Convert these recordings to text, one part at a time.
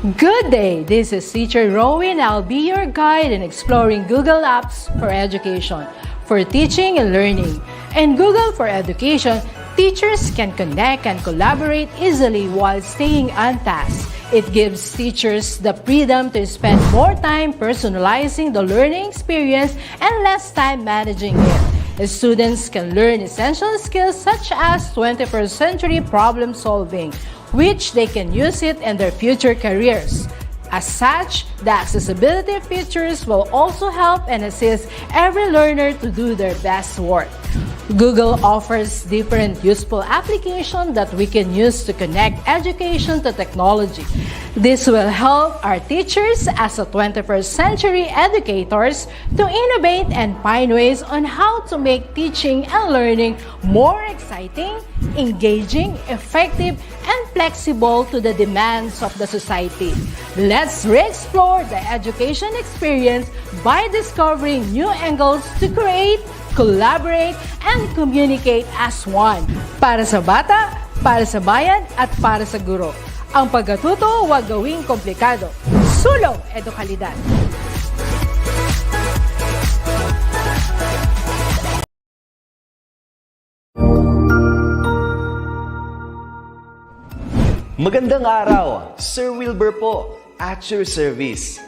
Good day! This is Teacher Rowan. I'll be your guide in exploring Google Apps for education, for teaching and learning. In Google for Education, teachers can connect and collaborate easily while staying on task. It gives teachers the freedom to spend more time personalizing the learning experience and less time managing it. Students can learn essential skills such as 21st century problem solving, which they can use it in their future careers. As such, the accessibility features will also help and assist every learner to do their best work. Google offers different useful applications that we can use to connect education to technology. This will help our teachers as a 21st century educators to innovate and find ways on how to make teaching and learning more exciting, engaging, effective, and flexible to the demands of the society. Let's re-explore the education experience by discovering new angles to create, collaborate, and communicate as one. Para sa bata, para sa bayan, at para sa guro. Ang pagkatuto huwag gawing komplikado. Sulong edukalidad. Magandang araw, Sir Wilbur po, at your service.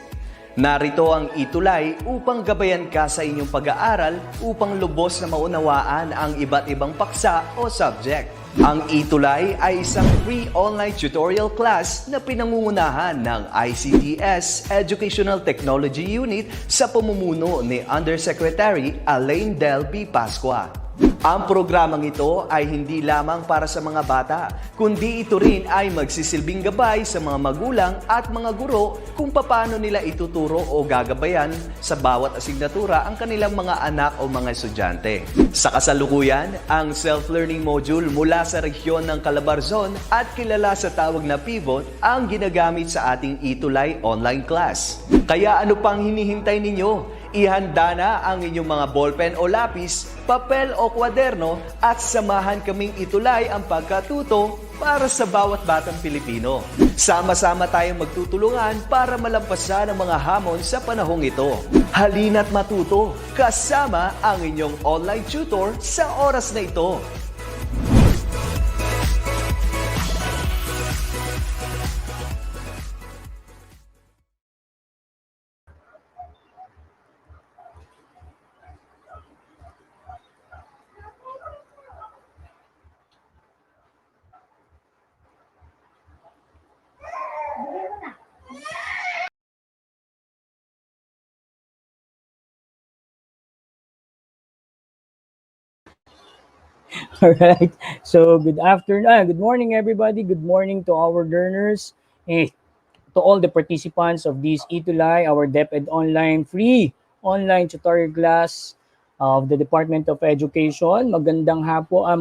Narito ang ETUlay upang gabayan ka sa inyong pag-aaral upang lubos na maunawaan ang iba't ibang paksa o subject. Ang ETUlay ay isang free online tutorial class na pinangungunahan ng ICT's Educational Technology Unit sa pamumuno ni Undersecretary Elaine Del B. Pascua. Ang programang ito ay hindi lamang para sa mga bata, kundi ito rin ay magsisilbing gabay sa mga magulang at mga guro kung paano nila ituturo o gagabayan sa bawat asignatura ang kanilang mga anak o mga estudyante. Sa kasalukuyan, ang self-learning module mula sa rehiyon ng Calabarzon at kilala sa tawag na Pivot ang ginagamit sa ating ETUlay online class. Kaya ano pang hinihintay ninyo? Ihanda na ang inyong mga ballpen o lapis, papel o kwaderno at samahan kaming itulay ang pagkatuto para sa bawat batang Pilipino. Sama-sama tayong magtutulungan para malampasan ang mga hamon sa panahong ito. Halina't matuto kasama ang inyong online tutor sa oras na ito. All right. So good afternoon. Good morning, everybody. Good morning to our learners, to all the participants of this ETUlay, our DepEd online free online tutorial class of the Department of Education. Magandang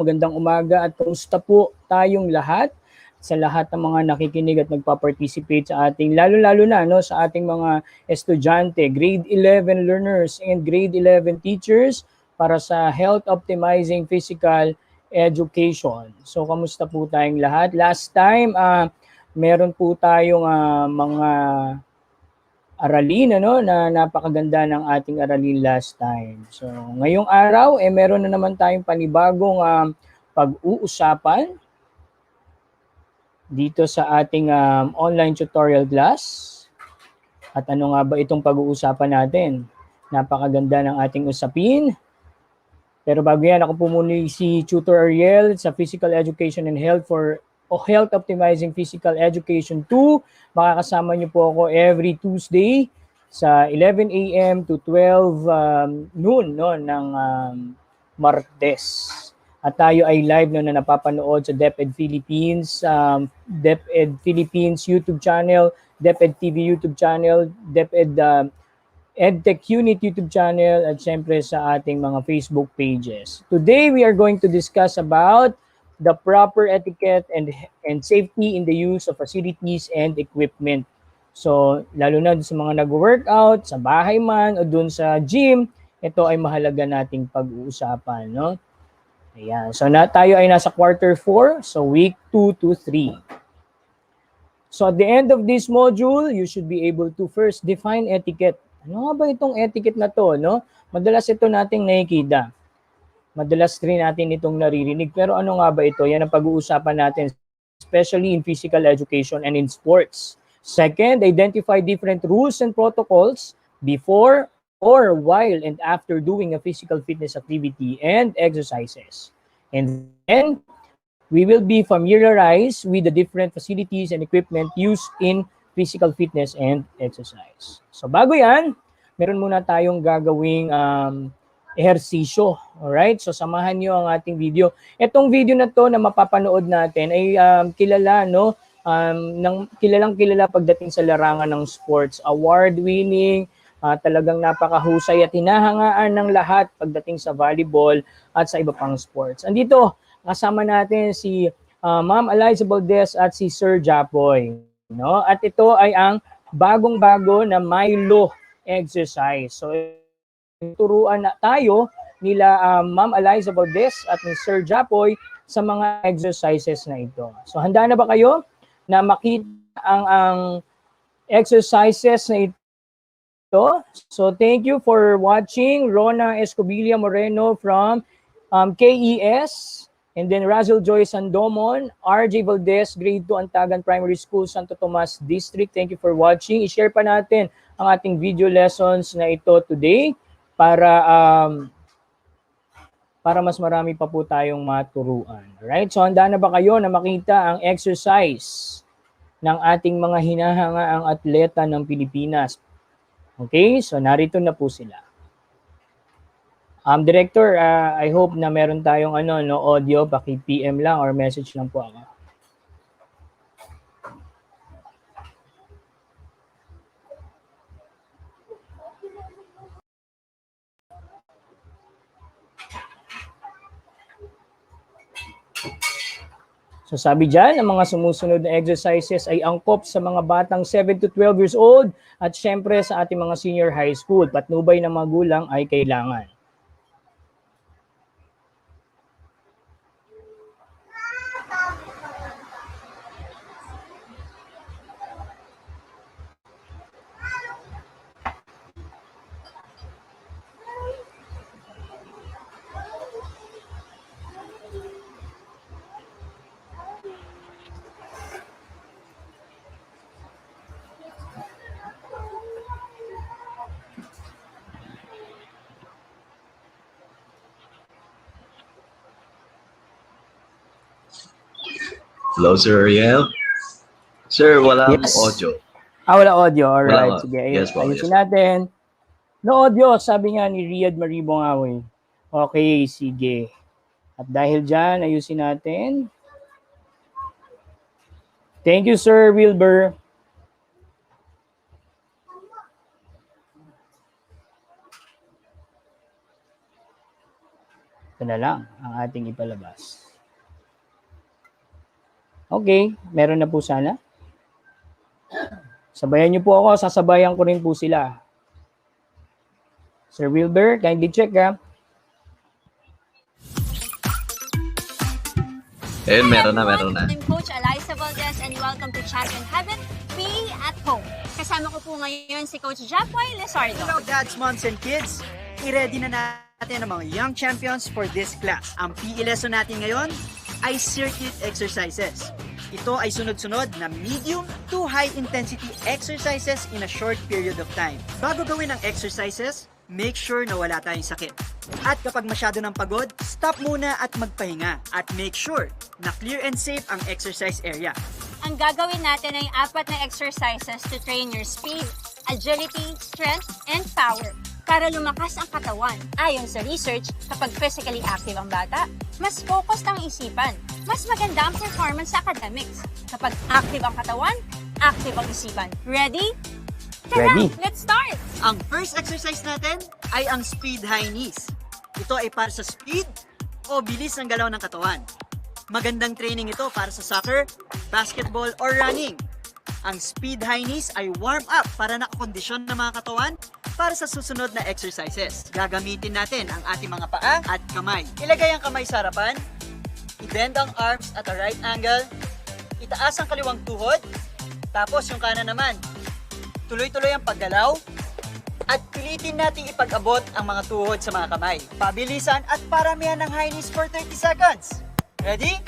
magandang umaga at kamusta po tayong lahat, sa lahat ng mga nakikinig at nagpa-participate sa ating lalo-lalo na sa ating mga estudyante, grade 11 learners and grade 11 teachers para sa health optimizing physical education. So kamusta po tayong lahat? Last time meron po tayong mga aralin na napakaganda ng ating aralin last time. So ngayong araw meron na naman tayong panibagong pag-uusapan dito sa ating online tutorial class. At ano nga ba itong pag-uusapan natin? Napakaganda ng ating usapin. Pero bago yan, ako po muna si Tutor Ariel sa Physical Education and Health Health Optimizing Physical Education 2. Makakasama niyo po ako every Tuesday sa 11 a.m. to 12 noon ng Martes. At tayo ay live na napapanood sa DepEd Philippines, DepEd Philippines YouTube channel, DepEd TV YouTube channel, DepEd Edtech Unit YouTube channel, at syempre sa ating mga Facebook pages. Today, we are going to discuss about the proper etiquette and safety in the use of facilities and equipment. So, lalo na sa mga nag-workout, sa bahay man, o dun sa gym, ito ay mahalaga nating pag-uusapan, no? Ayan. So, tayo ay nasa quarter 4, so week 2 to 3. So at the end of this module, you should be able to first define etiquette. Ano nga ba itong etiquette na to, no? Madalas ito nating nakikita. Madalas rin natin itong naririnig. Pero ano nga ba ito? Yan ang pag-uusapan natin, especially in physical education and in sports. Second, identify different rules and protocols before or while and after doing a physical fitness activity and exercises. And then, we will be familiarized with the different facilities and equipment used in physical fitness and exercise. So bago yan, meron muna tayong gagawing ehersisyo. Alright? So samahan nyo ang ating video. Itong video na to na mapapanood natin ay kilala, no? Kilalang kilala pagdating sa larangan ng sports. Award-winning, talagang napakahusay at hinahangaan ng lahat pagdating sa volleyball at sa iba pang sports. Andito, kasama natin si Ma'am Eliza Valdez at si Sir Japoy. No? At ito ay ang bagong-bago na Milo exercise. So, turuan na tayo nila Ma'am Eliza Valdez at ni Sir Japoy sa mga exercises na ito. So, handa na ba kayo na makita ang exercises na ito? So, thank you for watching. Rona Escobilla Moreno from KES. And then Razel Joy Sandomon, RJ Valdez, Grade 2 Antagan Primary School, Santo Tomas District. Thank you for watching. I-share pa natin ang ating video lessons na ito today para mas marami pa po tayong maturuan. Alright? So handa na ba kayo na makita ang exercise ng ating mga hinahangaang atleta ng Pilipinas? Okay? So narito na po sila. Director, I hope na meron tayong audio, paki-PM lang or message lang po ako. So sabi dyan, ang mga sumusunod na exercises ay angkop sa mga batang 7 to 12 years old at syempre sa ating mga senior high school. Patnubay ng magulang ay kailangan. Hello, Sir Ariel. Sir, walang Yes. audio. Wala audio. Alright, Wala. sige. Yes po, Ayusin yes. natin. No audio, sabi nga ni Riyad Maribong Awe. Okay, sige. At dahil dyan, ayusin natin. Thank you, Sir Wilbur. Ito na lang ang ating ipalabas. Okay, meron na po sana. Sabayan niyo po ako, sasabayan ko rin po sila. Sir Wilbur, kindly check ha. Ayun, meron na. I'm Coach Eliza Valdez and welcome to Champion Heaven, PE at Home. Kasama ko po ngayon si Coach Japoy Lizardo. Hello dads, moms, and kids! I-ready na natin ang mga young champions for this class. Ang PE lesson natin ngayon ay circuit exercises. Ito ay sunod-sunod na medium to high intensity exercises in a short period of time. Bago gawin ang exercises, make sure na wala tayong sakit. At kapag masyado ng pagod, stop muna at magpahinga. At make sure na clear and safe ang exercise area. Ang gagawin natin ay 4 na exercises to train your speed, agility, strength, and power para lumakas ang katawan. Ayon sa research, kapag physically active ang bata, mas focused ang isipan. Mas maganda ang performance sa academics. Kapag active ang katawan, active ang isipan. Ready? Tara, Ready. let's start! Ang first exercise natin ay ang speed high knees. Ito ay para sa speed o bilis ng galaw ng katawan. Magandang training ito para sa soccer, basketball, or running. Ang speed high knees ay warm up para nakakondisyon ng mga katawan para sa susunod na exercises. Gagamitin natin ang ating mga paa at kamay. Ilagay ang kamay sa harapan, i-bend ang arms at a right angle, itaas ang kaliwang tuhod, Tapos yung kanan naman. Tuloy-tuloy ang paggalaw at pilitin nating ipag-abot ang mga tuhod sa mga kamay. Pabilisan at paramihan ng high knees for 30 seconds. Ready?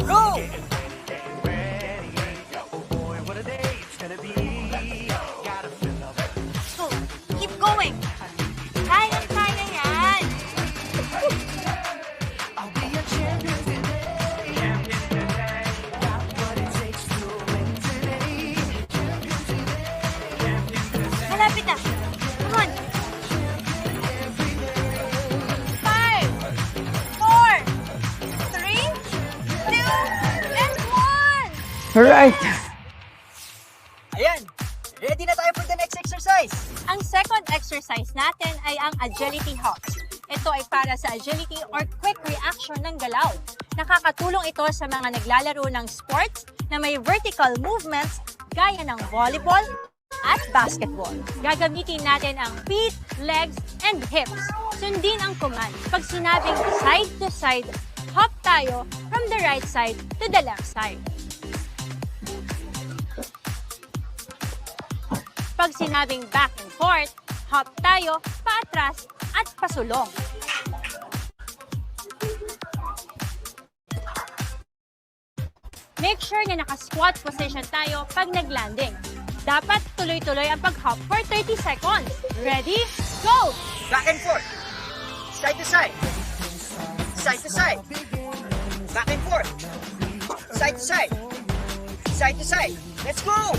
Go! So, keep going. Kaya yan. Malapit na. Come on. 5, 4, 3, 2, and 1. Alright. Ayan, ready na tayo for the next exercise. Ang second exercise natin ay ang agility hops. Ito ay para sa agility or quick reaction ng galaw. Nakakatulong ito sa mga naglalaro ng sports na may vertical movements gaya ng volleyball at basketball. Gagamitin natin ang feet, legs, and hips. Sundin ang command. Pag sinabing side to side, hop tayo from the right side to the left side. Pag sinabing back and forth, hop tayo paatras at pasulong. Make sure na naka-squat position tayo pag nag-landing. Dapat tuloy-tuloy ang pag-hop for 30 seconds. Ready? Go! Back and forth. Side to side. Side to side. Back and forth. Side to side. Side to side. Let's go!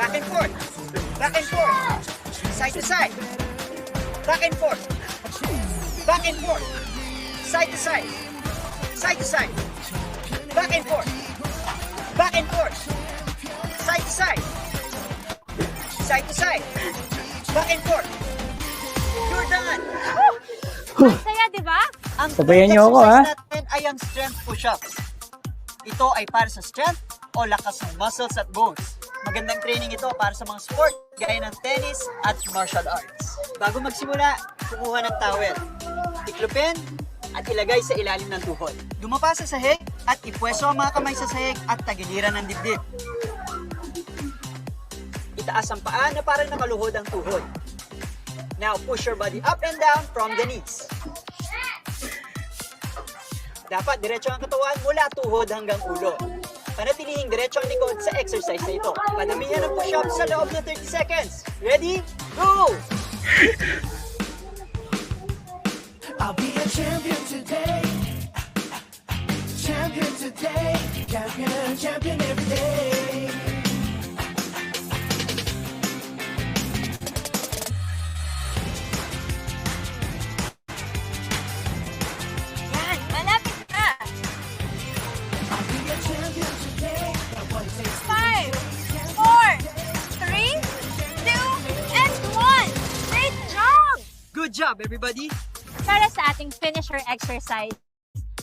Back and forth. Back and forth. Side to side. Back and forth. Back and forth. Side to side. Side to side. Back and forth. Back and forth. Side to side. Side to side. Back and forth. You're done. Ang saya, di ba? Ang Sabayan third niyo ako, exercise ha? natin ay ang strength push-ups. Ito ay para sa strength o lakas ng muscles at bones. Magandang training ito para sa mga sport gaya ng tennis at martial arts. Bago magsimula, kumuha ng towel. Tiklopin at ilagay sa ilalim ng tuhod. Dumapa sa sahig at ipwesto ang mga kamay sa sahig at tagiliran ng dibdib. Itaas ang paa na parang nakaluhod ang tuhod. Now, push your body up and down from the knees. Dapat diretso ang katawan mula tuhod hanggang ulo. Panatilihing diretso ang likod sa exercise na ito. Padamihan ang push-up sa loob ng 30 seconds. Ready? Go! I'll be a champion today. Champion today. Champion, champion every day. Yan, malapit na. I'll be a champion today. 5, 4, 3, 2, and 1. Great job! Good job, everybody! Para sa ating finisher exercise,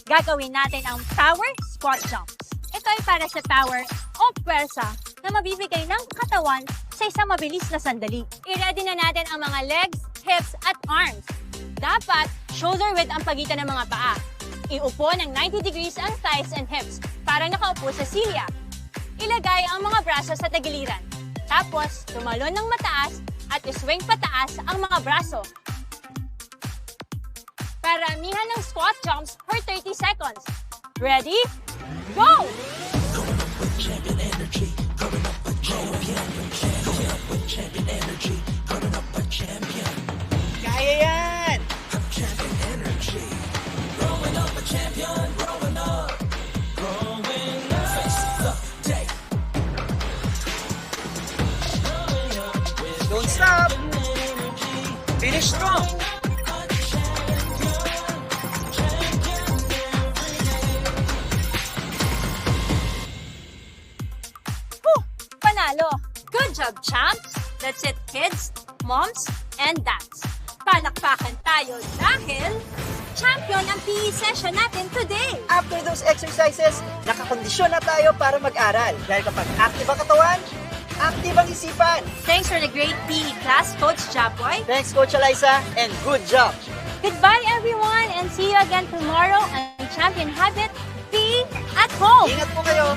gagawin natin ang power squat jumps. Ito ay para sa power o pwersa na mabibigay ng katawan sa isang mabilis na sandali. I-ready na natin ang mga legs, hips, at arms. Dapat shoulder width ang pagitan ng mga paa. Iupo ng 90 degrees ang thighs and hips para nakaupo sa silya. Ilagay ang mga braso sa tagiliran. Tapos, tumalon ng mataas at iswing pataas ang mga braso. Paramihan ng squat jumps for 30 seconds. Ready? Go! Kaya yan! Don't stop! Finish strong! Whew! Panalo! Good job, champs! That's it, kids, moms, and dads. Palakpakan tayo dahil champion ang PE session natin today! After those exercises, nakakondisyon na tayo para mag-aral. Dahil kapag active ang katawan, active ang isipan. Thanks for the great PE class, Coach Japoy. Thanks, Coach Eliza, and good job! Goodbye, everyone, and see you again tomorrow on Champion Habit PE at Home! Ingat po kayo!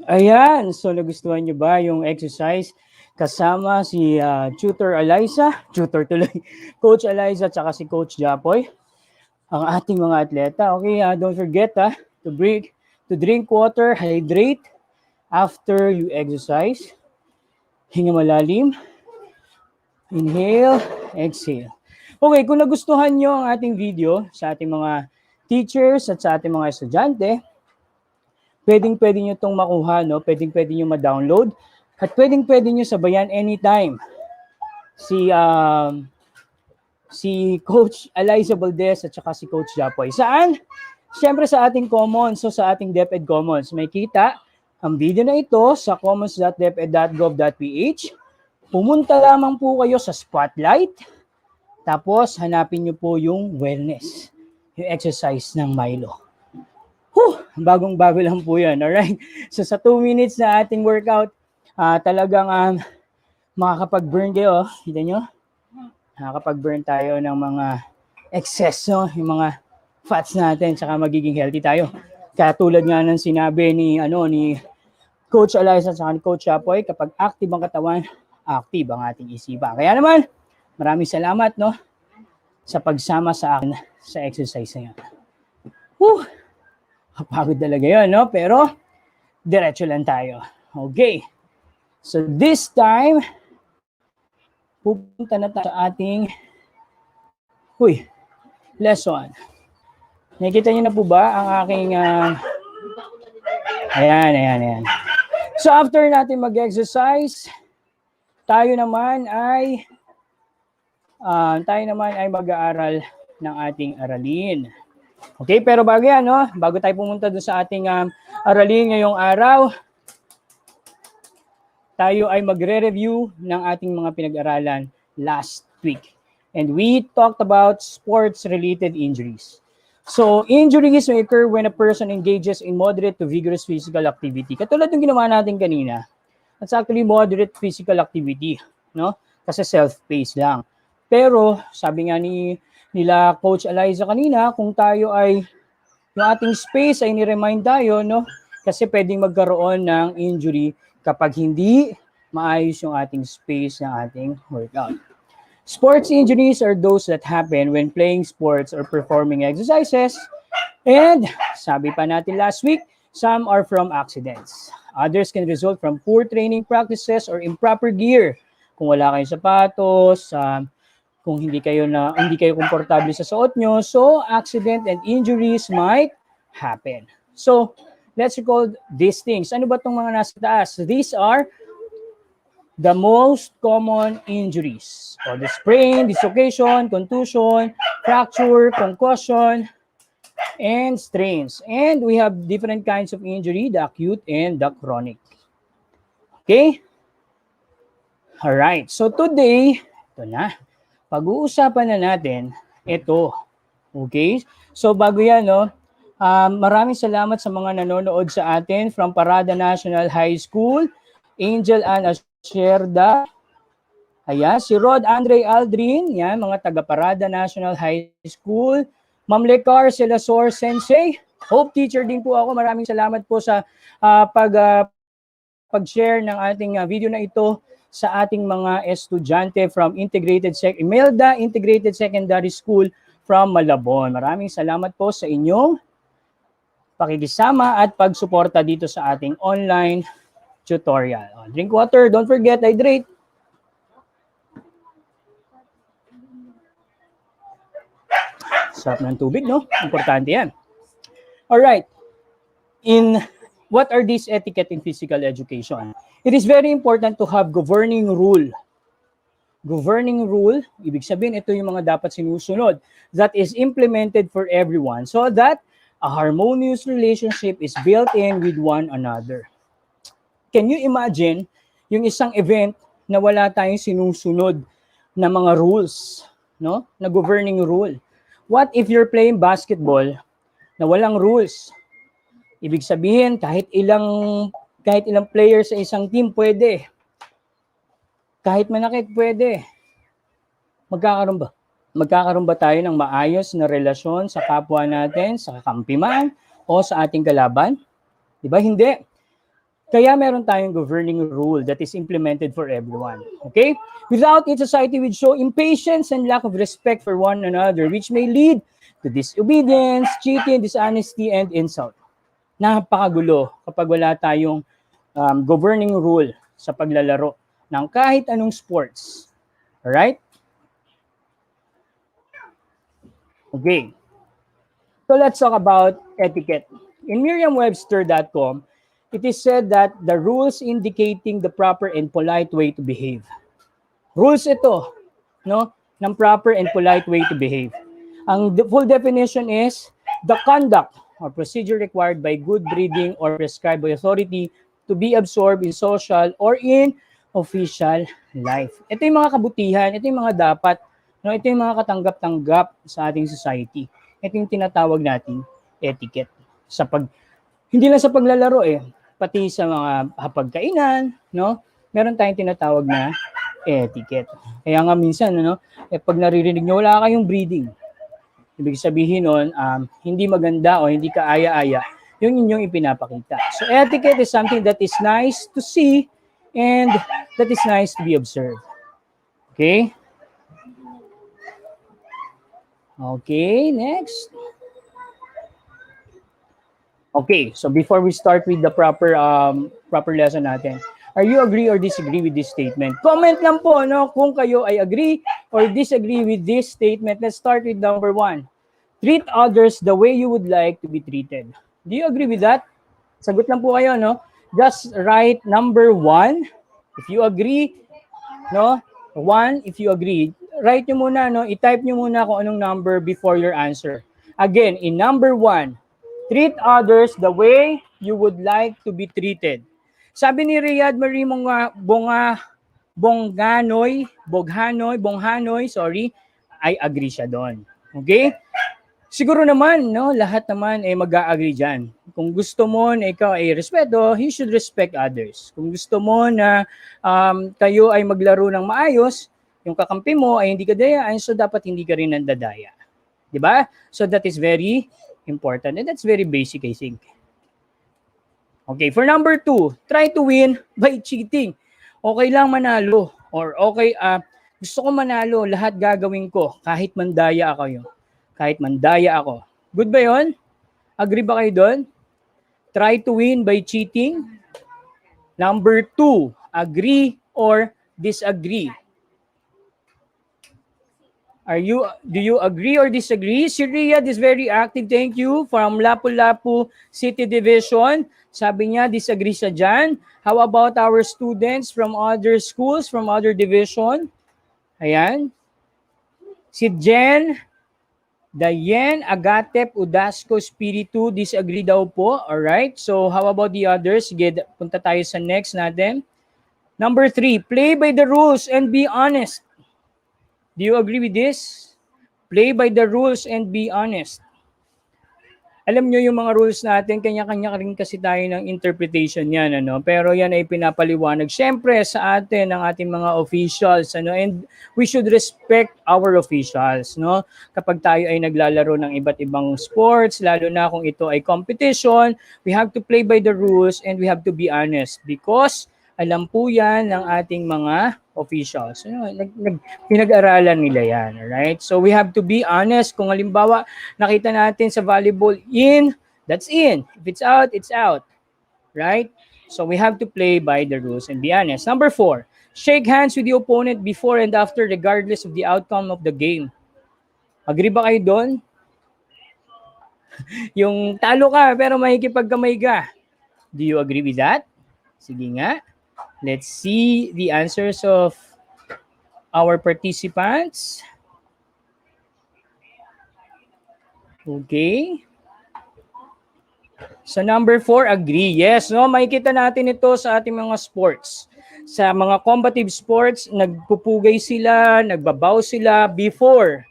Ayan, so nagustuhan nyo ba yung exercise kasama si Tutor Eliza, Tutor tuloy, Coach Eliza at saka si Coach Japoy, ang ating mga atleta. Okay, don't forget to drink water, hydrate after you exercise. Hinga malalim. Inhale, exhale. Okay, kung nagustuhan nyo ang ating video sa ating mga teachers at sa ating mga estudyante, pwedeng-pwede nyo itong makuha, no? Pwedeng-pwede nyo ma-download at pwedeng-pwede nyo sabayan anytime si Coach Eliza Valdez at saka si Coach Japoy. Saan? Siyempre sa ating Commons, so sa ating DepEd Commons. May kita ang video na ito sa commons.deped.gov.ph. Pumunta lamang po kayo sa Spotlight, tapos hanapin nyo po yung wellness, yung exercise ng Milo. Bagong-bago lang po yan, alright? So sa 2 minutes na ating workout, talagang makakapag-burn kayo, kita nyo? Nakakapag-burn tayo ng mga excess, no? Yung mga fats natin, saka magiging healthy tayo. Kaya tulad nga ng sinabi ni Coach Eliza at ni Coach Chapoy, kapag active ang katawan, active ang ating isipan. Kaya naman, maraming salamat, no, sa pagsama sa akin sa exercise na yan. Kapagod talaga yun, no? Pero, diretso lang tayo. Okay. So, this time, pupunta na tayo sa ating lesson. Nakikita niyo na po ba ang aking ayan. So, after natin mag-exercise, tayo naman ay mag-aaral ng ating aralin. Okay, pero bago yan, no? Bago tayo pumunta doon sa ating aralin ngayong araw, tayo ay magre-review ng ating mga pinag-aralan last week. And we talked about sports-related injuries. So, injuries may occur when a person engages in moderate to vigorous physical activity. Katulad ng ginawa natin kanina, that's actually moderate physical activity, no? Kasi self-paced lang. Pero, sabi nga nila Coach Eliza kanina, kung tayo ay, yung ating space ay ni-remind tayo, no? Kasi pwedeng magkaroon ng injury kapag hindi maayos yung ating space ng ating workout. Sports injuries are those that happen when playing sports or performing exercises. And, sabi pa natin last week, some are from accidents. Others can result from poor training practices or improper gear. Kung wala kayong sapatos, kung hindi kayo komportable sa suot nyo, so accident and injuries might happen. So, let's recall these things. Ano ba itong mga nasa taas? These are the most common injuries. Or the sprain, dislocation, contusion, fracture, concussion, and strains. And we have different kinds of injury, the acute and the chronic. Okay? Alright, so today, ito na. Pag-uusapan na natin ito. Okay? So bago yan, no, maraming salamat sa mga nanonood sa atin from Parada National High School, Angel Ann Asherda, ayan, si Rod Andre Aldrin, yan, mga taga Parada National High School, Ma'am Lecar Selasor Sensei, Hope Teacher din po ako. Maraming salamat po sa pag-share ng ating video na ito sa ating mga estudyante from Imelda Integrated Secondary School from Malabon. Maraming salamat po sa inyong pakikisama at pagsuporta dito sa ating online tutorial. Drink water, don't forget, hydrate. Sarap ng tubig, no? Importante yan. Alright. What are these etiquette in physical education? It is very important to have governing rule. Governing rule, ibig sabihin ito yung mga dapat sinusunod that is implemented for everyone so that a harmonious relationship is built in with one another. Can you imagine yung isang event na wala tayong sinusunod na mga rules, no? Na governing rule. What if you're playing basketball na walang rules? Ibig sabihin kahit ilang player sa isang team pwede. Kahit manakit pwede. Magkakaroon ba tayo ng maayos na relasyon sa kapwa natin, sa kakampi man o sa ating kalaban? 'Di ba? Hindi. Kaya meron tayong governing rule that is implemented for everyone. Okay? Without it, society would show impatience and lack of respect for one another, which may lead to disobedience, cheating, dishonesty, and insult. Napakagulo kapag wala tayong governing rule sa paglalaro ng kahit anong sports. Alright? Okay. So let's talk about etiquette. In Merriam-Webster.com, it is said that the rules indicating the proper and polite way to behave. Rules ito, no, ng proper and polite way to behave. Ang full definition is the conduct or procedure required by good breeding or prescribed by authority to be absorbed in social or in official life. Ito yung mga kabutihan, ito yung mga dapat, no, ito yung mga katanggap-tanggap sa ating society. Ito yung tinatawag nating etiquette. Hindi lang sa paglalaro pati sa mga hapagkainan, no? Meron tayong tinatawag na etiquette. Kaya nga minsan, pag naririnig nyo, wala kayong breeding. Ibig sabihin nun, hindi maganda o hindi kaaya-aya yung inyong ipinapakita. So etiquette is something that is nice to see and that is nice to be observed. Okay? Okay, next. Okay, so before we start with the proper lesson natin, are you agree or disagree with this statement? Comment lang po, no, kung kayo ay agree or disagree with this statement. Let's start with number 1. Treat others the way you would like to be treated. Do you agree with that? Sagot lang po kayo, no? Just write number 1 if you agree, no? 1 if you agree. Write nyo muna, no? I-type nyo muna kung anong number before your answer. Again, in number 1, treat others the way you would like to be treated. Sabi ni Riyad Marie Bonghanoy, I agree siya doon. Okay? Siguro naman, no, lahat naman ay mag-a-agree dyan. Kung gusto mo na ikaw ay respeto, you should respect others. Kung gusto mo na kayo ay maglaro ng maayos, yung kakampi mo ay hindi ka dayaan, so dapat hindi ka rin nandadaya. Diba? So that is very important and that's very basic, I think. Okay, for number 2, try to win by cheating. Okay lang manalo or okay, gusto ko manalo, lahat gagawin ko kahit mandaya ako. Kahit mandaya ako. Good ba yun? Agree ba kayo doon? Try to win by cheating. Number 2, agree or disagree? Do you agree or disagree? Si Riyad is very active. Thank you. From Lapu-Lapu City Division. Sabi niya, disagree siya dyan. How about our students from other schools, from other division? Ayan. Si Jen, Dayen, Agatep, Udasco, Spiritu, disagree daw po. Alright. So, how about the others? Sige, punta tayo sa next natin. Number 3, play by the rules and be honest. Do you agree with this? Play by the rules and be honest. Alam nyo yung mga rules natin, kanya-kanya rin kasi tayo ng interpretation yan, ano? Pero yan ay pinapaliwanag syempre sa atin ng ating mga officials, ano? And we should respect our officials, no? Kapag tayo ay naglalaro ng iba't ibang sports, lalo na kung ito ay competition, we have to play by the rules and we have to be honest because alam po yan ng ating mga officials. Pinag-aralan nila yan. Alright? So we have to be honest. Kung halimbawa, nakita natin sa volleyball in, that's in. If it's out, it's out. Right? So we have to play by the rules and be honest. Number 4, shake hands with the opponent before and after regardless of the outcome of the game. Agree ba kayo doon? Yung talo ka pero makikipagkamay ka. Do you agree with that? Sige nga. Let's see the answers of our participants. Okay. So number 4, agree. Yes, no, makikita natin ito sa ating mga sports. Sa mga combative sports, nagpupugay sila, nagbabaw sila before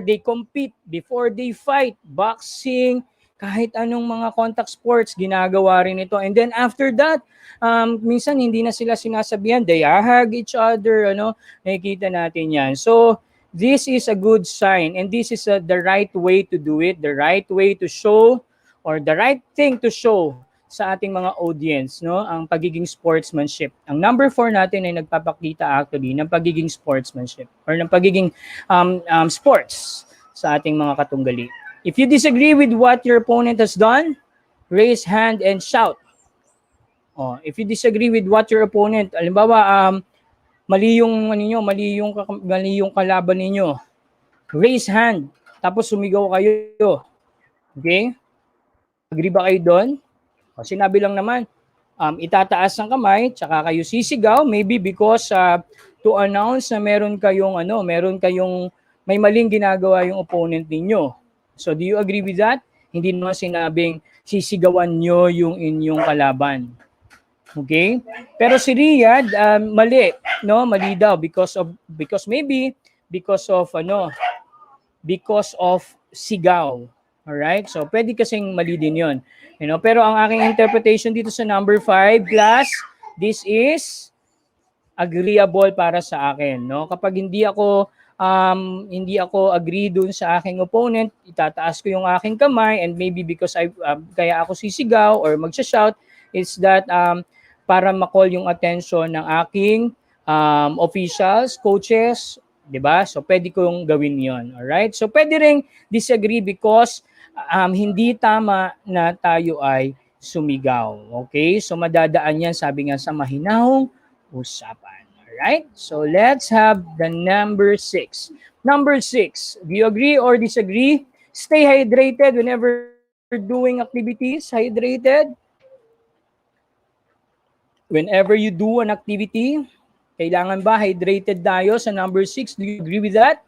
they compete, before they fight, boxing, kahit anong mga contact sports, ginagawa rin ito. And then after that, minsan hindi na sila sinasabihan, they hug each other, ano, nakikita natin yan. So, this is a good sign and this is the right way to do it, the right way to show or the right thing to show sa ating mga audience, no, ang pagiging sportsmanship. Ang number 4 natin ay nagpapakita actually ng pagiging sportsmanship or ng pagiging sports sa ating mga katunggali. If you disagree with what your opponent has done, raise hand and shout. Oh, if you disagree with what your opponent, halimbawa mali yung mali yung kalaban ninyo, raise hand tapos sumigaw kayo. Okay? Agree ba kayo doon? O, sinabi lang naman, itataas ang kamay, tsaka kayo sisigaw, maybe because to announce na meron kayong may maling ginagawa yung opponent ninyo. So do you agree with that? Hindi naman sinabing sisigawan nyo yung inyong kalaban. Okay? Pero si Riyad, mali, no? Mali daw because of sigaw. Alright? So, pwede kasing mali din yun. You know? Pero ang aking interpretation dito sa number 5, class, this is agreeable para sa akin. No? Kapag hindi ako agree dun sa aking opponent, itataas ko yung aking kamay and maybe because kaya ako sisigaw or magsha-shout, is that para ma-call yung attention ng aking officials, coaches, 'di ba? So pwede kong gawin 'yon. All right? So pwede ring disagree because hindi tama na tayo ay sumigaw. Okay? So madadaan 'yan sabi nga sa mahinahong usapan. All right? So let's have the number 6. Number 6. Do you agree or disagree? Stay hydrated whenever you're doing activities. Hydrated. Whenever you do an activity, kailangan ba hydrated tayo sa number 6? Do you agree with that?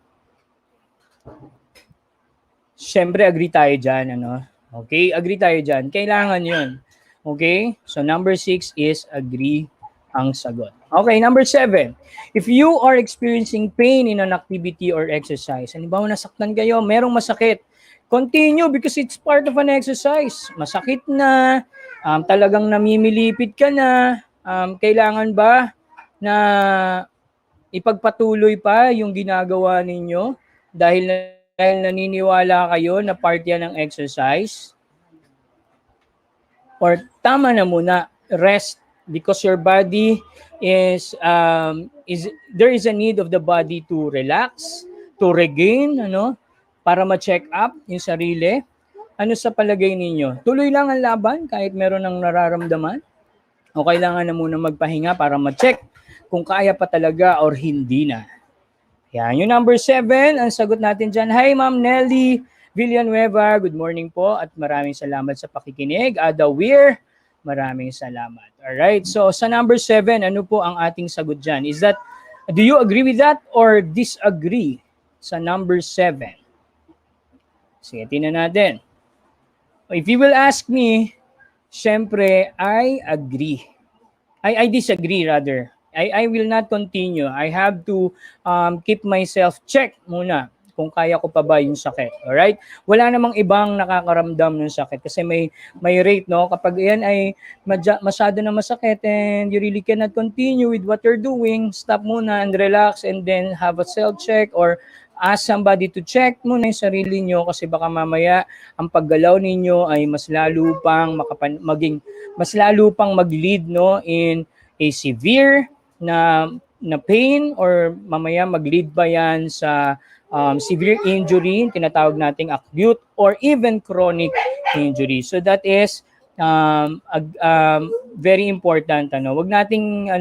Siyempre, agree tayo dyan. Ano? Okay, agree tayo dyan. Kailangan yun. Okay? So, number 6 is agree ang sagot. Okay, number 7. If you are experiencing pain in an activity or exercise, halimbawa nasaktan kayo, merong masakit, continue because it's part of an exercise. Masakit na, talagang namimilipit ka na, kailangan ba na ipagpatuloy pa yung ginagawa ninyo dahil naniniwala kayo na part yan ng exercise? Or tama na muna, rest because your body is there is a need of the body to relax, to regain, para ma-check up yung sarili. Ano sa palagay ninyo? Tuloy lang ang laban kahit meron ng nararamdaman? O kailangan na muna magpahinga para ma-check kung kaya pa talaga or hindi na? Yan, yung number 7, ang sagot natin dyan. Hi, Ma'am Nelly Villanueva. Good morning po at maraming salamat sa pakikinig. Ada Weir, maraming salamat. Alright, so sa number 7, ano po ang ating sagot dyan? Is that, do you agree with that or disagree sa number 7? Sige, tingnan natin. If you will ask me, syempre, I agree. I disagree rather. I will not continue. I have to keep myself check muna kung kaya ko pa ba yung sakit. Alright? Wala namang ibang nakakaramdam ng sakit kasi may rate, no? Kapag yan ay masyado na masakit and you really cannot continue with what you're doing, stop muna and relax and then have a self-check or ask somebody to check muna yung sarili nyo kasi baka mamaya ang paggalaw ninyo ay mas lalo pang mag-lead, no, in a severe na pain or mamaya mag-lead pa yan sa severe injury, tinatawag nating acute or even chronic injury. So that is very important. Wag nating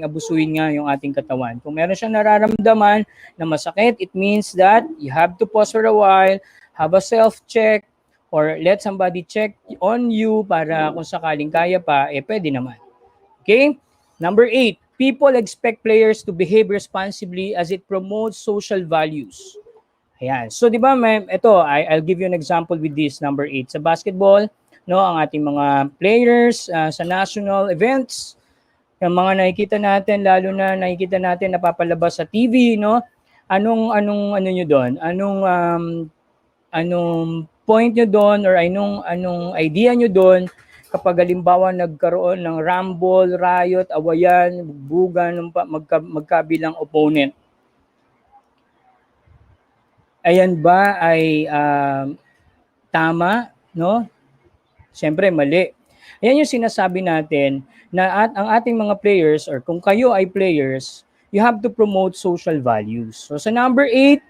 abusuin nga yung ating katawan. Kung meron siyang nararamdaman na masakit, it means that you have to pause for a while, have a self-check, or let somebody check on you para kung sakaling kaya pa, pwede naman. Okay? Number 8, people expect players to behave responsibly as it promotes social values. Ayan. So, di ba, I'll give you an example with this, number 8. Sa basketball, no, ang ating mga players sa national events, yung mga nakikita natin, lalo na nakikita natin napapalabas sa TV, no? Anong nyo doon? Anong point nyo doon or anong idea nyo doon kapag halimbawa nagkaroon ng rumble, riot, awayan, bugan ng magkabilang opponent? Ayan ba ay tama, no? Siyempre mali. Ayan yung sinasabi natin na ang ating mga players or kung kayo ay players, you have to promote social values. So sa number 8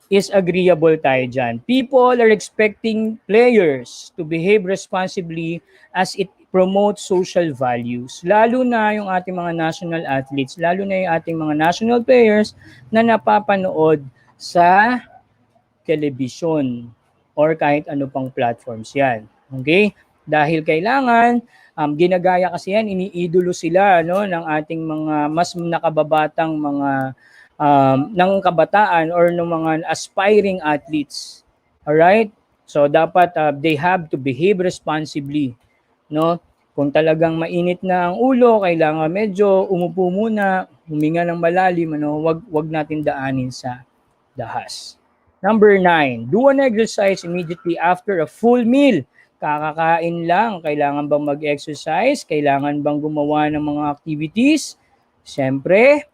is agreeable tayo dyan. People are expecting players to behave responsibly as it promotes social values. Lalo na yung ating mga national athletes, lalo na yung ating mga national players na napapanood sa television or kahit ano pang platforms yan. Okay? Dahil kailangan, ginagaya kasi yan, iniidolo sila no, ng ating mga mas nakababatang mga ng kabataan or ng mga aspiring athletes. Alright? So dapat they have to behave responsibly. No? Kung talagang mainit na ang ulo, kailangan medyo umupo muna, huminga ng malalim, ano, wag natin daanin sa dahas. Number 9, do an exercise immediately after a full meal. Kakakain lang, kailangan bang mag-exercise? Kailangan bang gumawa ng mga activities? Siyempre,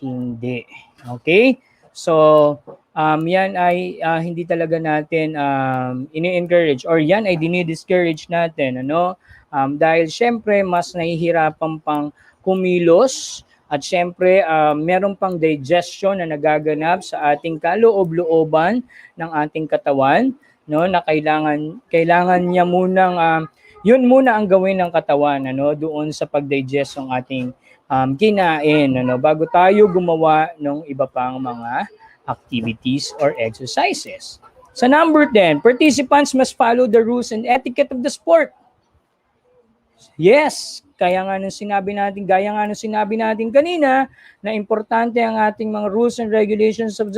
hindi. Okay? So, yan ay hindi talaga natin ini-encourage or yan ay dinidiscourage natin. Ano? Dahil siyempre, mas nahihirapan pang kumilos at syempre, meron pang digestion na nagaganap sa ating kaloob-looban ng ating katawan, no, na kailangan niya munang yun muna ang gawin ng katawan, ano, doon sa pag-digest ng ating kinain, ano, bago tayo gumawa ng iba pang mga activities or exercises. Sa number 10, participants must follow the rules and etiquette of the sport. Yes, gaya nga nung sinabi natin kanina na importante ang ating mga rules and regulations of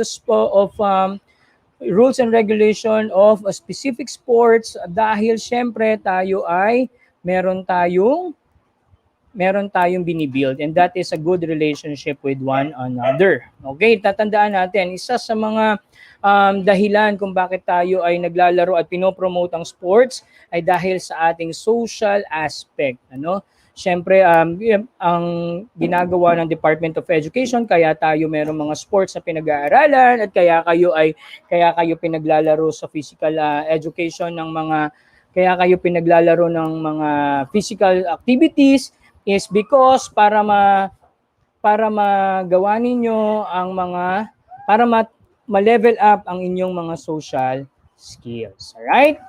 rules and regulation of a specific sports dahil syempre tayo ay meron tayong binibuild and that is a good relationship with one another. Okay, tatandaan natin, isa sa mga dahilan kung bakit tayo ay naglalaro at pinopromote ang sports ay dahil sa ating social aspect. Ano? Siyempre, ang ginagawa ng Department of Education, kaya tayo merong mga sports na pinag-aaralan at kaya kayo pinaglalaro sa physical education kaya kayo pinaglalaro ng mga physical activities is because para magawa ninyo ang para ma-level up ang inyong mga social skills. Alright?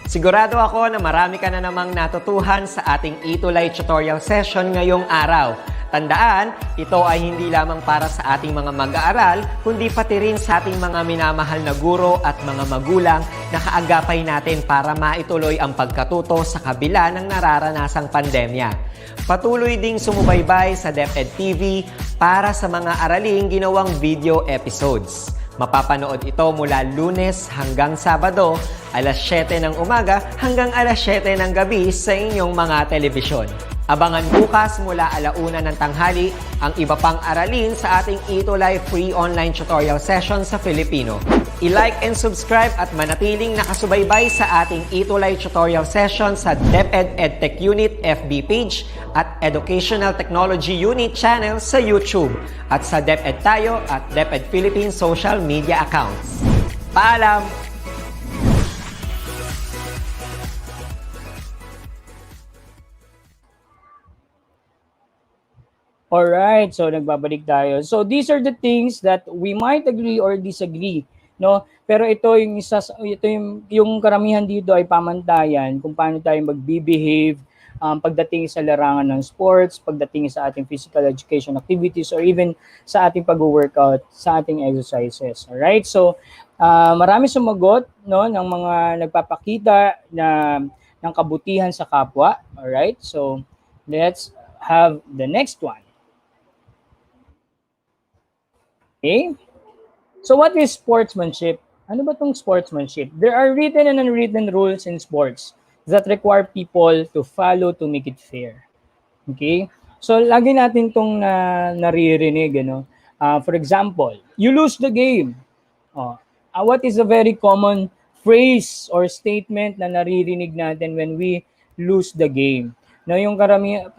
Sigurado ako na marami ka na namang natutuhan sa ating ETUlay tutorial session ngayong araw. Tandaan, ito ay hindi lamang para sa ating mga mag-aaral, kundi pati rin sa ating mga minamahal na guro at mga magulang na kaagapay natin para maituloy ang pagkatuto sa kabila ng nararanasang pandemya. Patuloy ding sumubaybay sa DepEd TV para sa mga araling ginawang video episodes. Mapapanood ito mula Lunes hanggang Sabado, alas 7 ng umaga hanggang alas 7 ng gabi sa inyong mga telebisyon. Abangan bukas mula 1:00 ng tanghali ang iba pang aralin sa ating ETUlay free online tutorial session sa Filipino. I-like and subscribe at manatiling nakasubaybay sa ating ETUlay tutorial session sa DepEd Edtech Unit FB page at Educational Technology Unit channel sa YouTube at sa DepEd Tayo at DepEd Philippines social media accounts. Paalam! Alright, so nagbabalik tayo. So these are the things that we might agree or disagree, no? Pero ito yung karamihan dito ay pamantayan kung paano tayo magbe-behave pagdating sa larangan ng sports, pagdating sa ating physical education activities or even sa ating pag-workout, sa ating exercises. Alright? So marami sumagot, no, ng mga nagpapakita ng kabutihan sa kapwa. Alright? So let's have the next one. Okay? So what is sportsmanship? Ano ba itong sportsmanship? There are written and unwritten rules in sports that require people to follow to make it fair. Okay? So lagi natin itong naririnig. Ano? For example, you lose the game. What is a very common phrase or statement na naririnig natin when we lose the game? No, yung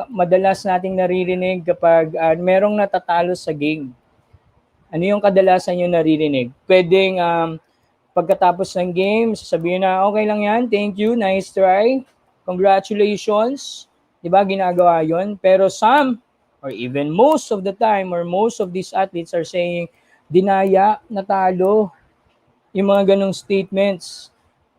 madalas nating naririnig kapag merong natatalo sa game. Ano yung kadalasan yung naririnig? Pwedeng pagkatapos ng game, sasabihin na, okay lang yan, thank you, nice try, congratulations. Diba, ginagawa yon. Pero some, or even most of the time, or most of these athletes are saying, dinaya, natalo, yung mga ganong statements.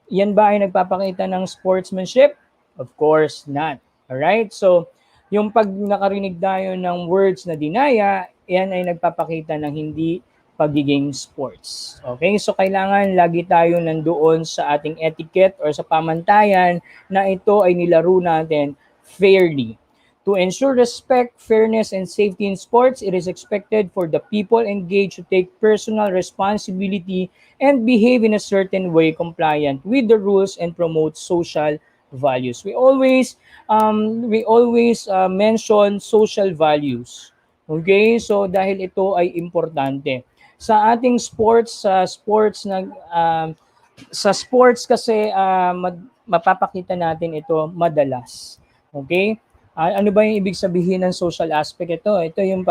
Yan ba ay nagpapakita ng sportsmanship? Of course not. Alright? So, yung pag nakarinig tayo ng words na dinaya, yan ay nagpapakita ng hindi pagiging sports. Okay? So, kailangan lagi tayo nandoon sa ating etiquette or sa pamantayan na ito ay nilaro natin fairly. To ensure respect, fairness, and safety in sports, it is expected for the people engaged to take personal responsibility and behave in a certain way compliant with the rules and promote social values. We always mention social values. Okay? So dahil ito ay importante. Sa ating sports, sa sports kasi mapapakita natin ito madalas. Okay? Ano ba yung ibig sabihin ng social aspect ito? Ito yung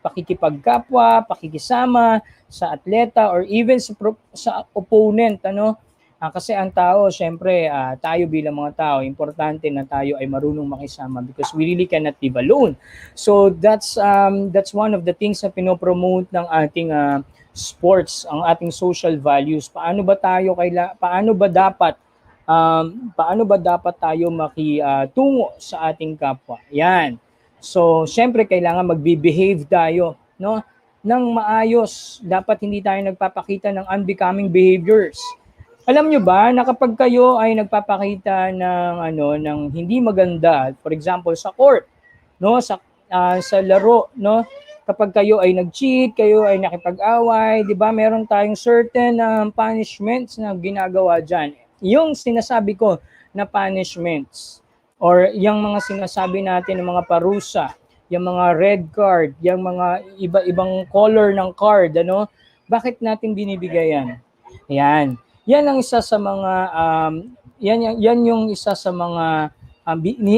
pakikipagkapwa, pakikisama sa atleta or even sa opponent, ano? Kasi ang tao, syempre, tayo bilang mga tao, importante na tayo ay marunong makisama because we really cannot live alone. So that's one of the things na pinopromote ng ating sports, ang ating social values. Paano ba dapat tayo makitungo sa ating kapwa? Yan. So, syempre kailangan magbe-behave tayo, no? Nang maayos. Dapat hindi tayo nagpapakita ng unbecoming behaviors. Alam nyo ba na kapag kayo ay nagpapakita ng hindi maganda, for example sa court, no, sa laro, no, kapag kayo ay nag-cheat, kayo ay nakipag-away, 'di ba? Meron tayong certain punishments na ginagawa diyan. Yung sinasabi ko na punishments or yung mga sinasabi natin ng mga parusa, yung mga red card, yung mga iba-ibang color ng card, ano? Bakit natin binibigay yan? Yan. Yan ang isa sa mga yan yung isa sa mga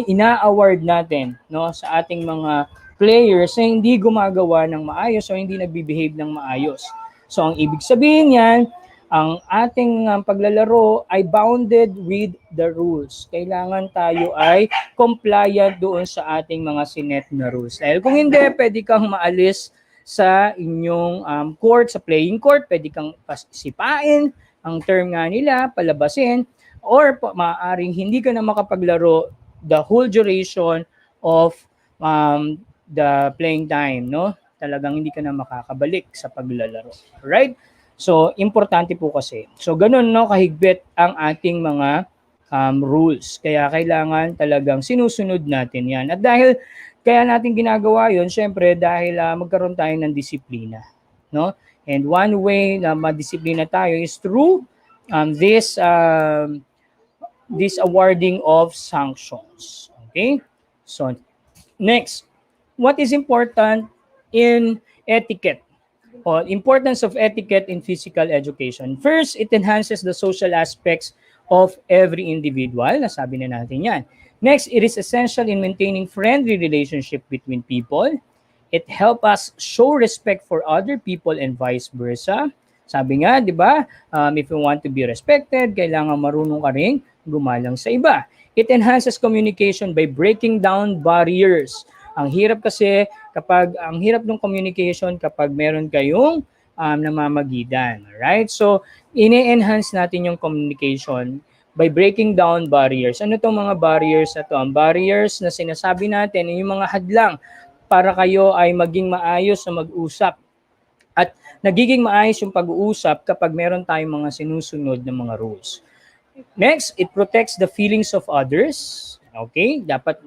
ina-award natin, no, sa ating mga players na hindi gumagawa ng maayos o hindi nagbe-behave ng maayos. So ang ibig sabihin yan, ang ating paglalaro ay bounded with the rules. Kailangan tayo ay compliant doon sa ating mga sinet na rules. Dahil kung hindi, pwede kang maalis sa inyong court, sa playing court, pwede kang sipain, ang term nga nila, palabasin, or maaaring hindi ka na makapaglaro the whole duration of the playing time, no? Talagang hindi ka na makakabalik sa paglalaro. Right? So, importante po kasi. So, ganun, no, kahigpit ang ating mga rules. Kaya kailangan talagang sinusunod natin yan. At dahil kaya natin ginagawa yun, syempre, dahil magkaroon tayo ng disiplina. No? And one way na madisiplina tayo is through this awarding of sanctions. Okay? So, next, what is important in etiquette? Importance of etiquette in physical education. First, it enhances the social aspects of every individual. Nasabi na natin yan. Next, it is essential in maintaining friendly relationship between people. It helps us show respect for other people and vice versa. Sabi nga, di ba, if you want to be respected, kailangan marunong ka rin gumalang sa iba. It enhances communication by breaking down barriers. Ang hirap kasi ang hirap ng communication kapag meron kayong namamagitan. Right? So, ini-enhance natin yung communication by breaking down barriers. Ano itong mga barriers na to? Ang barriers na sinasabi natin, yung mga hadlang para kayo ay maging maayos na mag-usap. At nagiging maayos yung pag-uusap kapag meron tayong mga sinusunod na mga rules. Next, it protects the feelings of others. Okay? Dapat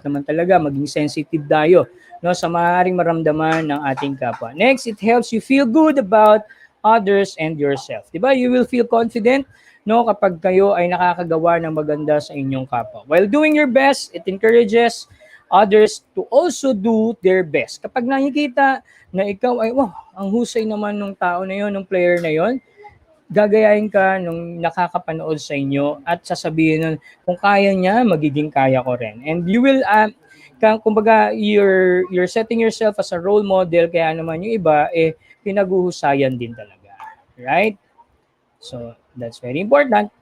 naman talaga maging sensitive tayo, no, sa maaaring maramdaman ng ating kapwa. Next, it helps you feel good about others and yourself. Diba? You will feel confident, no, kapag kayo ay nakakagawa ng maganda sa inyong kapwa. While doing your best, it encourages others to also do their best. Kapag nakikita na ikaw ay, wow, ang husay naman ng tao na yon, ng player na yon, gagayahin ka nung nakakapanood sa inyo at sasabihin nun, kung kaya niya, magiging kaya ko rin. And you will, kumbaga, you're setting yourself as a role model, kaya naman yung iba, pinaguhusayan din talaga. Right? So, that's very important.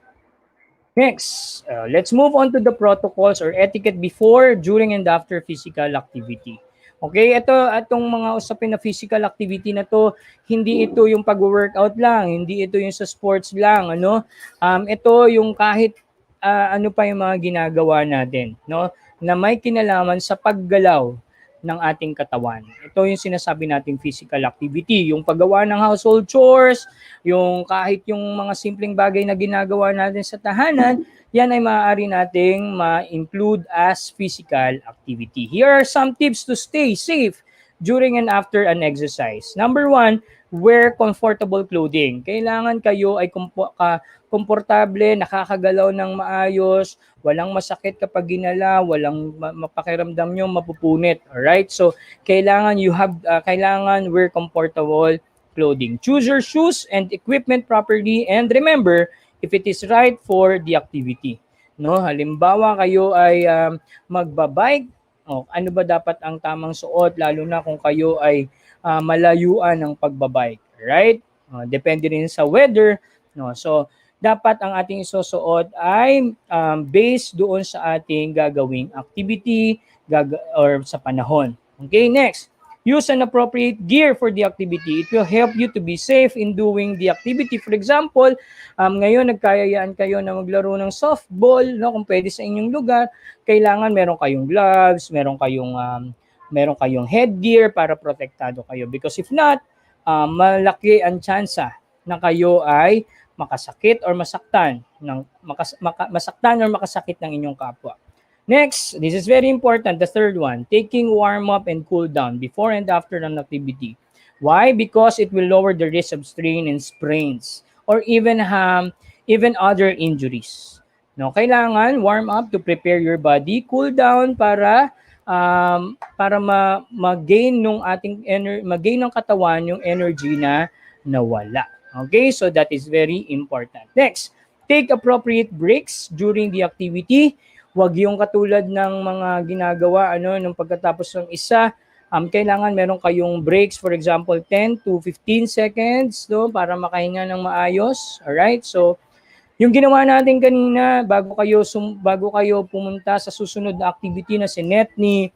Next, let's move on to the protocols or etiquette before, during, and after physical activity. Okay, itong mga usapin na physical activity na to, hindi ito yung pag-workout lang, hindi ito yung sa sports lang, ano? Ito yung kahit ano pa yung mga ginagawa natin, no? Na may kinalaman sa paggalaw ng ating katawan. Ito yung sinasabi nating physical activity, yung paggawa ng household chores, yung kahit yung mga simpleng bagay na ginagawa natin sa tahanan, yan ay maaari nating ma-include as physical activity. Here are some tips to stay safe during and after an exercise. Number 1, wear comfortable clothing. Kailangan kayo ay komportable, nakakagalaw ng maayos, walang masakit kapag ginala, walang mapakiramdam nyo mapupunit. Alright? So, kailangan kailangan wear comfortable clothing. Choose your shoes and equipment properly, and remember if it is right for the activity. No, halimbawa kayo ay magbabike, ano ba dapat ang tamang suot lalo na kung kayo ay malayuan ng pagbabike, right? Depende rin sa weather, no. So dapat ang ating isusuot ay based doon sa ating gagawing activity or sa panahon. Okay, next. Use an appropriate gear for the activity. It will help you to be safe in doing the activity. For example, ngayon nagkayayaan kayo na maglaro ng softball, no? Kung pwede sa inyong lugar, kailangan meron kayong gloves, meron kayong headgear para protektado kayo. Because if not, malaki ang tsansa na kayo ay makasakit or masaktan masaktan or makasakit ng inyong kapwa. Next, this is very important, the third one, taking warm up and cool down before and after an activity. Why? Because it will lower the risk of strain and sprains or even other injuries. No, kailangan warm up to prepare your body, cool down para mag-gain ng katawan yung energy na nawala. Okay, so that is very important. Next, take appropriate breaks during the activity. Huwag yung katulad ng mga ginagawa nung pagkatapos ng isa, kailangan meron kayong breaks, for example 10 to 15 seconds, no, para makahinga ng maayos. All right? So yung ginawa natin kanina bago kayo pumunta sa susunod na activity na sinet ni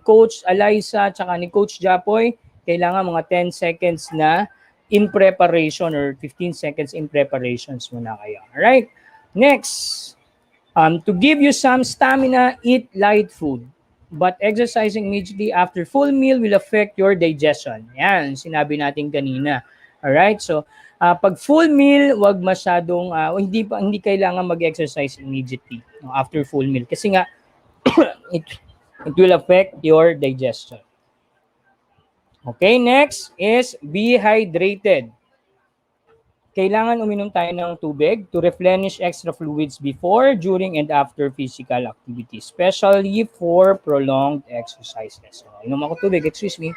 Coach Alyssa at ni Coach Japoy, kailangan mga 10 seconds na in preparation or 15 seconds in preparations muna kayo. All right? Next, to give you some stamina, eat light food. But exercising immediately after full meal will affect your digestion. Yan, sinabi natin kanina. Alright, so pag full meal, wag masyadong, hindi kailangan mag-exercise immediately after full meal. Kasi nga, it will affect your digestion. Okay, next is be hydrated. Kailangan uminom tayo ng tubig to replenish extra fluids before, during, and after physical activity, especially for prolonged exercises. So, inom ako tubig, excuse me.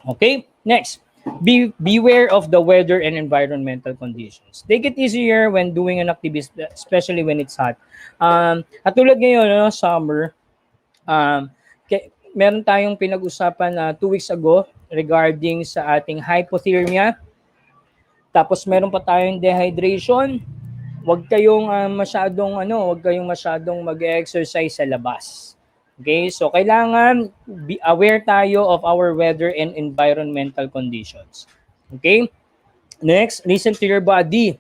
Okay, next. Beware of the weather and environmental conditions. Take it easier when doing an activity, especially when it's hot. At tulad ngayon, summer, meron tayong pinag-usapan 2 weeks ago regarding sa ating hypothermia. Tapos meron pa tayong dehydration. Huwag kayong masyadong mag-exercise sa labas. Okay? So kailangan be aware tayo of our weather and environmental conditions. Okay? Next, listen to your body.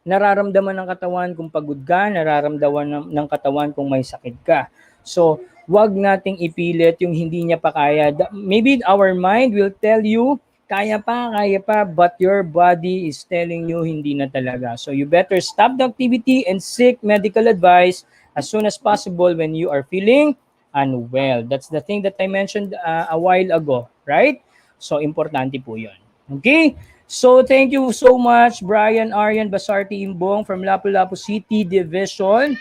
Nararamdaman ng katawan kung pagod ka, nararamdaman ng katawan kung may sakit ka. So, wag nating ipilit yung hindi niya pa kaya. Maybe our mind will tell you, kaya pa, but your body is telling you hindi na talaga. So you better stop the activity and seek medical advice as soon as possible when you are feeling unwell. That's the thing that I mentioned a while ago, right? So importante po yun. Okay? So thank you so much, Brian Aryan Basarte Imbong from Lapu-Lapu City Division.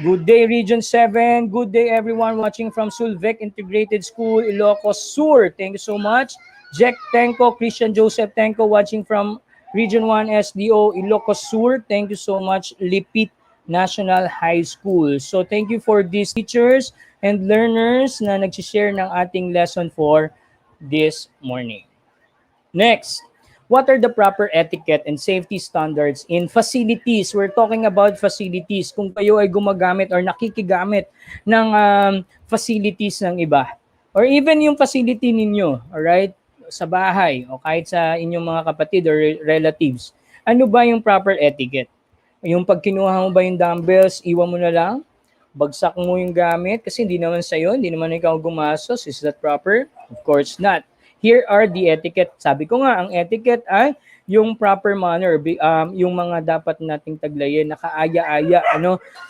Good day, Region 7. Good day, everyone watching from Sulvec Integrated School, Ilocos Sur. Thank you so much. Jack Tenko, Christian Joseph Tenko, watching from Region 1 SDO, Ilocos Sur. Thank you so much, Lipit National High School. So thank you for these teachers and learners na nag-share ng ating lesson for this morning. Next, what are the proper etiquette and safety standards in facilities? We're talking about facilities. Kung kayo ay gumagamit or nakikigamit ng facilities ng iba, or even yung facility ninyo, alright, sa bahay o kahit sa inyong mga kapatid or relatives, ano ba yung proper etiquette? Yung pag kinuha mo ba yung dumbbells, iwan mo na lang? Bagsak mo yung gamit kasi hindi naman sa'yo, hindi naman ikaw gumastos. Is that proper? Of course not. Here are the etiquette. Sabi ko nga, ang etiquette ay yung proper manner, yung mga dapat nating taglayin, nakaaya-aya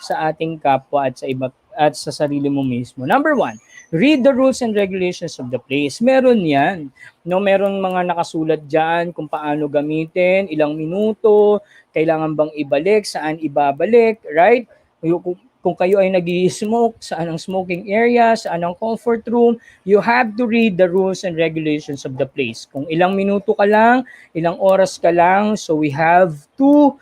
sa ating kapwa at sa iba at sa sarili mo mismo. Number 1, read the rules and regulations of the place. Meron yan. Meron mga nakasulat dyan kung paano gamitin, ilang minuto, kailangan bang ibalik, saan ibabalik, right? Kung kayo ay nag-i-smoke, saan ang smoking area, saan ang comfort room, you have to read the rules and regulations of the place. Kung ilang minuto ka lang, ilang oras ka lang, so we have to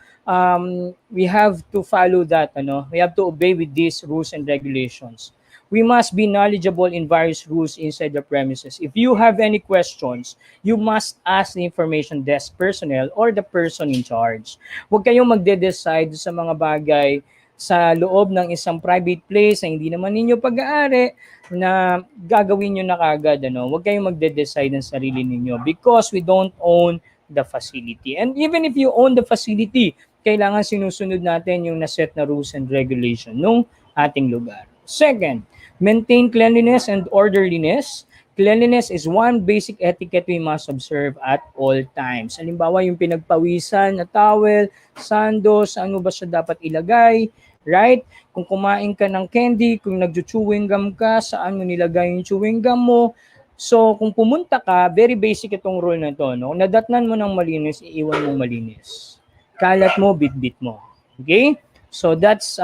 follow that. We have to obey with these rules and regulations. We must be knowledgeable in various rules inside the premises. If you have any questions, you must ask the information desk personnel or the person in charge. Huwag kayong magde-decide sa mga bagay sa loob ng isang private place na hindi naman ninyo pag-aari na gagawin nyo na kagad. Huwag kayong magde-decide ng sarili ninyo because we don't own the facility. And even if you own the facility, kailangan sinusunod natin yung naset na rules and regulation ng ating lugar. Second, maintain cleanliness and orderliness. Cleanliness is one basic etiquette we must observe at all times. Halimbawa, yung pinagpawisan na towel, sandos, ano ba siya dapat ilagay, right? Kung kumain ka ng candy, kung nagjo-chewing gum ka, saan mo nilagay yung chewing gum mo. So, kung pumunta ka, very basic itong rule na ito. Kung nadatnan mo ng malinis, iiwan mo malinis. Kalat mo, bit-bit mo. Okay? So, that's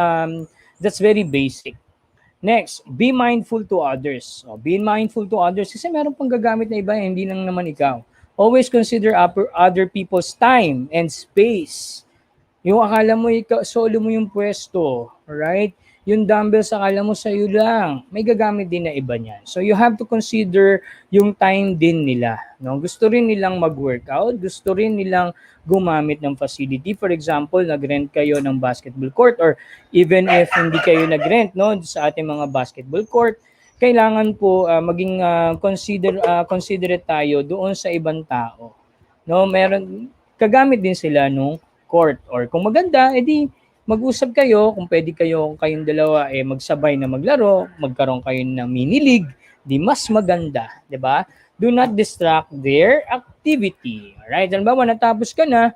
very basic. Next, be mindful to others. Be mindful to others kasi meron pang gagamit na iba, hindi lang naman ikaw. Always consider other people's time and space. Yung akala mo, solo mo yung pwesto, right? Yung dumbbells, akala mo sa'yo lang. May gagamit din na iba niyan. So you have to consider yung time din nila. Gusto rin nilang mag-workout, gusto rin nilang gumamit ng facility. For example, nag-rent kayo ng basketball court or even if hindi kayo nag-rent sa ating mga basketball court, kailangan po maging considerate tayo doon sa ibang tao. Meron kagamit din sila nung court or kung maganda, edi mag-usap kayo kung pwede kayong dalawa magsabay na maglaro, magkaroon kayo ng mini league, di mas maganda, 'di ba? Do not distract their activity. Alright? Halimbawa, natapos ka na,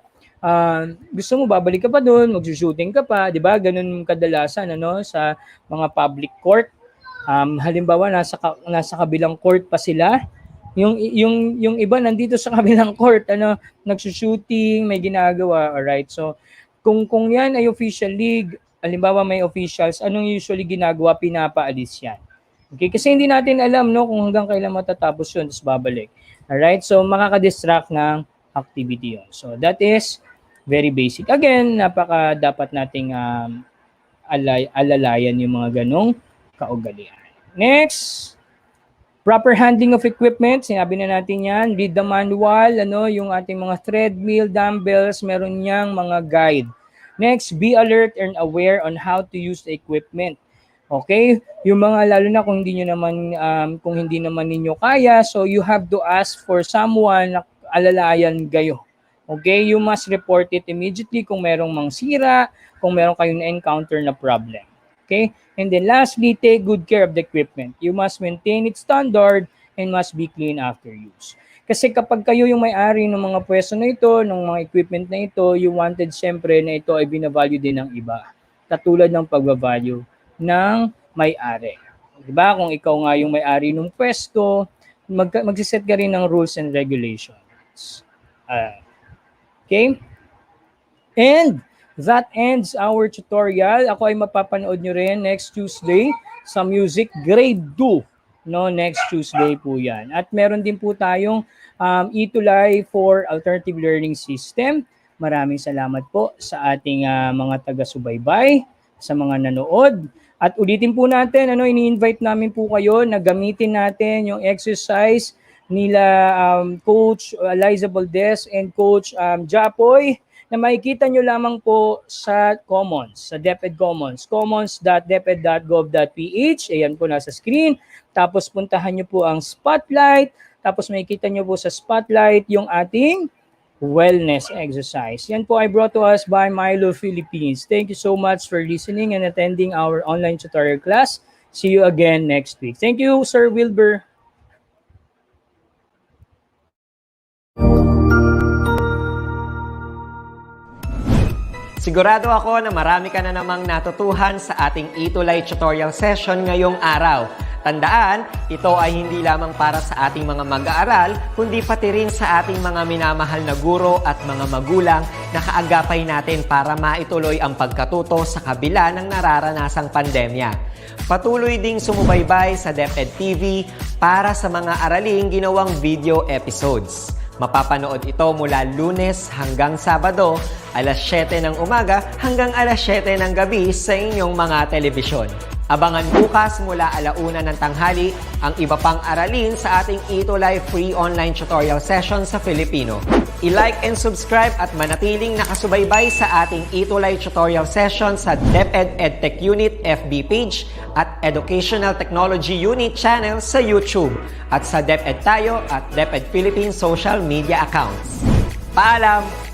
gusto mo babalik ka pa doon, mag-shooting ka pa, 'di ba? Ganun kadalasan sa mga public court. Halimbawa, nasa kabilang court pa sila. Yung iba nandito sa kabilang court, nagsushooting, may ginagawa, alright? So, kung yan ay official league, halimbawa may officials, anong usually ginagawa? Pinapaalis yan. Okay? Kasi hindi natin alam kung hanggang kailan matatapos yun, tapos babalik. Alright? So, makaka-distract ng activity yun. So, that is very basic. Again, dapat nating alalayan yung mga ganong kaugalian. Next, proper handling of equipment, sinabi na natin yan. Read the manual, yung ating mga treadmill, dumbbells, meron niyang mga guide. Next, be alert and aware on how to use the equipment. Okay? Yung mga lalo na kung hindi naman ninyo kaya, so you have to ask for someone na alalayan kayo. Okay? You must report it immediately kung merong mangsira, kung meron kayong na-encounter na problem. Okay? And then lastly, take good care of the equipment. You must maintain its standard and must be clean after use. Kasi kapag kayo yung may-ari ng mga pwesto na ito, ng mga equipment na ito, you wanted siyempre na ito ay binavalue din ng iba. Katulad ng pagbavalue ng may-ari. Diba? Kung ikaw nga yung may-ari ng pwesto, magsiset ka rin ng rules and regulations. Okay? And that ends our tutorial. Ako ay mapapanood nyo rin next Tuesday sa Music Grade 2. No, next Tuesday po yan. At meron din po tayong ETUlay for Alternative Learning System. Maraming salamat po sa ating mga taga-subaybay, sa mga nanood. At ulitin po natin, ini-invite namin po kayo na gamitin natin yung exercise nila Coach Liza Valdez and Coach Japoy na makikita nyo lamang po sa Commons, sa DepEd Commons, commons.deped.gov.ph. Ayan po nasa screen. Tapos puntahan nyo po ang Spotlight. Tapos makikita nyo po sa Spotlight yung ating wellness exercise. Yan po ay brought to us by Milo Philippines. Thank you so much for listening and attending our online tutorial class. See you again next week. Thank you, Sir Wilbur. Sigurado ako na marami ka na namang natutuhan sa ating ETUlay tutorial session ngayong araw. Tandaan, ito ay hindi lamang para sa ating mga mag-aaral, kundi pati rin sa ating mga minamahal na guro at mga magulang na kaagapay natin para maituloy ang pagkatuto sa kabila ng nararanasang pandemya. Patuloy ding sumubaybay sa DepEd TV para sa mga araling ginawang video episodes. Mapapanood ito mula Lunes hanggang Sabado, alas 7 ng umaga hanggang alas 7 ng gabi sa inyong mga telebisyon. Abangan bukas mula 1:00 ng tanghali ang iba pang aralin sa ating ETUlay free online tutorial session sa Filipino. I-like and subscribe at manatiling nakasubaybay sa ating ETUlay tutorial session sa DepEd Edtech Unit FB page at Educational Technology Unit channel sa YouTube at sa DepEd Tayo at DepEd Philippines social media accounts. Paalam!